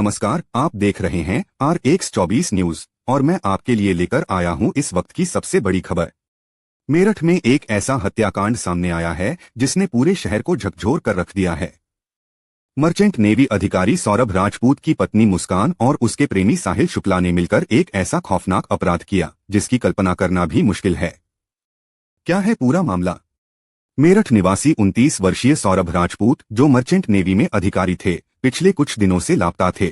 नमस्कार, आप देख रहे हैं RX24 न्यूज और मैं आपके लिए लेकर आया हूं इस वक्त की सबसे बड़ी खबर। मेरठ में एक ऐसा हत्याकांड सामने आया है जिसने पूरे शहर को झकझोर कर रख दिया है। मर्चेंट नेवी अधिकारी सौरभ राजपूत की पत्नी मुस्कान और उसके प्रेमी साहिल शुक्ला ने मिलकर एक ऐसा खौफनाक अपराध किया जिसकी कल्पना करना भी मुश्किल है। क्या है पूरा मामला? मेरठ निवासी 29 वर्षीय सौरभ राजपूत, जो मर्चेंट नेवी में अधिकारी थे, पिछले कुछ दिनों से लापता थे।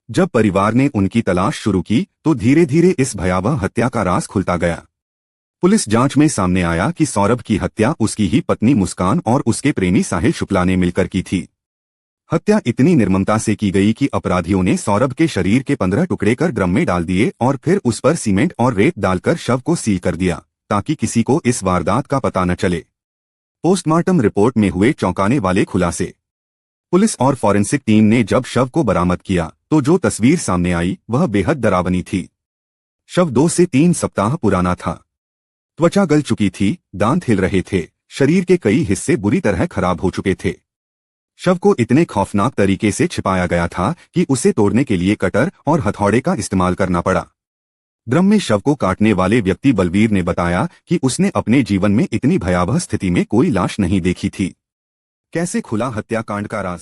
जब परिवार ने उनकी तलाश शुरू की तो धीरे धीरे इस भयावह हत्या का राज खुलता गया। पुलिस जांच में सामने आया कि सौरभ की हत्या उसकी ही पत्नी मुस्कान और उसके प्रेमी साहिल शुक्ला ने मिलकर की थी। हत्या इतनी निर्ममता से की गई कि अपराधियों ने सौरभ के शरीर के 15 टुकड़े कर ड्रम में डाल दिए और फिर उस पर सीमेंट और रेत डालकर शव को सील कर दिया ताकि किसी को इस वारदात का पता न चले। पोस्टमार्टम रिपोर्ट में हुए चौंकाने वाले खुलासे। पुलिस और फॉरेंसिक टीम ने जब शव को बरामद किया तो जो तस्वीर सामने आई वह बेहद डरावनी थी। शव 2 से 3 सप्ताह पुराना था। त्वचा गल चुकी थी, दांत हिल रहे थे, शरीर के कई हिस्से बुरी तरह खराब हो चुके थे। शव को इतने खौफनाक तरीके से छिपाया गया था कि उसे तोड़ने के लिए कटर और हथौड़े का इस्तेमाल करना पड़ा। ड्रम में शव को काटने वाले व्यक्ति बलवीर ने बताया कि उसने अपने जीवन में इतनी भयावह स्थिति में कोई लाश नहीं देखी थी। कैसे खुला हत्याकांड का राज?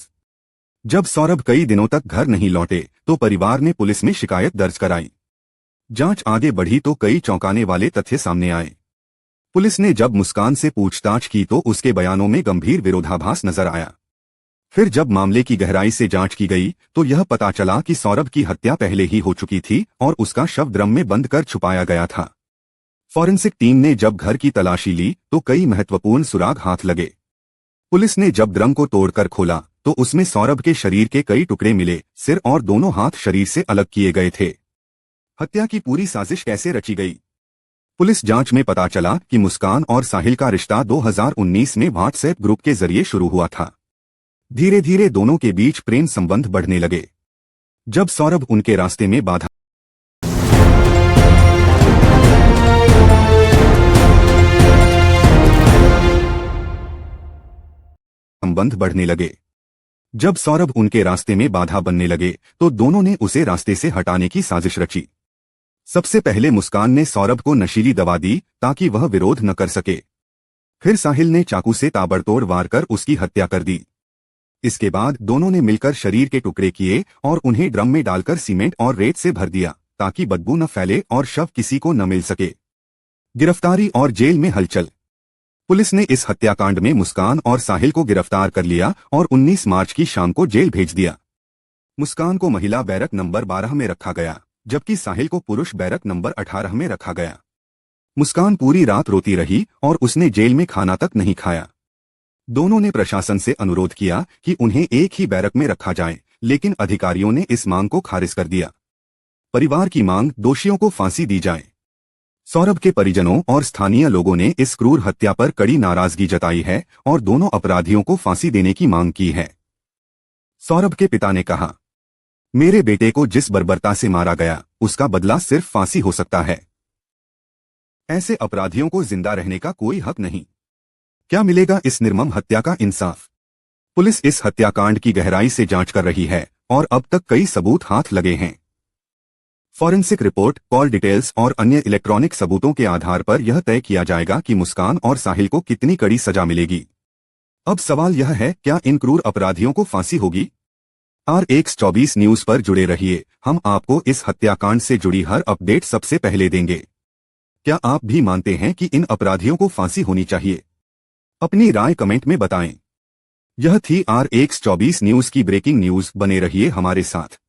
जब सौरभ कई दिनों तक घर नहीं लौटे तो परिवार ने पुलिस में शिकायत दर्ज कराई। जांच आगे बढ़ी तो कई चौंकाने वाले तथ्य सामने आए। पुलिस ने जब मुस्कान से पूछताछ की तो उसके बयानों में गंभीर विरोधाभास नजर आया। फिर जब मामले की गहराई से जांच की गई तो यह पता चला कि सौरभ की हत्या पहले ही हो चुकी थी और उसका शव ड्रम में बंद कर छुपाया गया था। फॉरेंसिक टीम ने जब घर की तलाशी ली तो कई महत्वपूर्ण सुराग हाथ लगे। पुलिस ने जब ड्रम को तोड़कर खोला तो उसमें सौरभ के शरीर के कई टुकड़े मिले, सिर और दोनों हाथ शरीर से अलग किए गए थे। हत्या की पूरी साजिश कैसे रची गई? पुलिस जांच में पता चला कि मुस्कान और साहिल का रिश्ता 2019 में व्हाट्सएप ग्रुप के जरिए शुरू हुआ था। धीरे धीरे दोनों के बीच प्रेम संबंध बढ़ने लगे। जब सौरभ उनके रास्ते में बाधा बनने लगे तो दोनों ने उसे रास्ते से हटाने की साजिश रची। सबसे पहले मुस्कान ने सौरभ को नशीली दवा दी ताकि वह विरोध न कर सके। फिर साहिल ने चाकू से ताबड़तोड़ वार कर उसकी हत्या कर दी। इसके बाद दोनों ने मिलकर शरीर के टुकड़े किए और उन्हें ड्रम में डालकर सीमेंट और रेत से भर दिया ताकि बदबू न फैले और शव किसी को न मिल सके। गिरफ्तारी और जेल में हलचल। पुलिस ने इस हत्याकांड में मुस्कान और साहिल को गिरफ्तार कर लिया और 19 मार्च की शाम को जेल भेज दिया। मुस्कान को महिला बैरक नंबर 12 में रखा गया जबकि साहिल को पुरुष बैरक नंबर 18 में रखा गया। मुस्कान पूरी रात रोती रही और उसने जेल में खाना तक नहीं खाया। दोनों ने प्रशासन से अनुरोध किया कि उन्हें एक ही बैरक में रखा जाए, लेकिन अधिकारियों ने इस मांग को खारिज कर दिया। परिवार की मांग, दोषियों को फांसी दी जाए। सौरभ के परिजनों और स्थानीय लोगों ने इस क्रूर हत्या पर कड़ी नाराजगी जताई है और दोनों अपराधियों को फांसी देने की मांग की है। सौरभ के पिता ने कहा, मेरे बेटे को जिस बर्बरता से मारा गया उसका बदला सिर्फ फांसी हो सकता है। ऐसे अपराधियों को जिंदा रहने का कोई हक नहीं। क्या मिलेगा इस निर्मम हत्या का इंसाफ? पुलिस इस हत्याकांड की गहराई से जांच कर रही है और अब तक कई सबूत हाथ लगे हैं। फॉरेंसिक रिपोर्ट, कॉल डिटेल्स और अन्य इलेक्ट्रॉनिक सबूतों के आधार पर यह तय किया जाएगा कि मुस्कान और साहिल को कितनी कड़ी सजा मिलेगी। अब सवाल यह है, क्या इन क्रूर अपराधियों को फांसी होगी? RX24 न्यूज पर जुड़े रहिए, हम आपको इस हत्याकांड से जुड़ी हर अपडेट सबसे पहले देंगे। क्या आप भी मानते हैं कि इन अपराधियों को फांसी होनी चाहिए? अपनी राय कमेंट में बताएं। यह थी RX24 न्यूज की ब्रेकिंग न्यूज। बने रहिए हमारे साथ।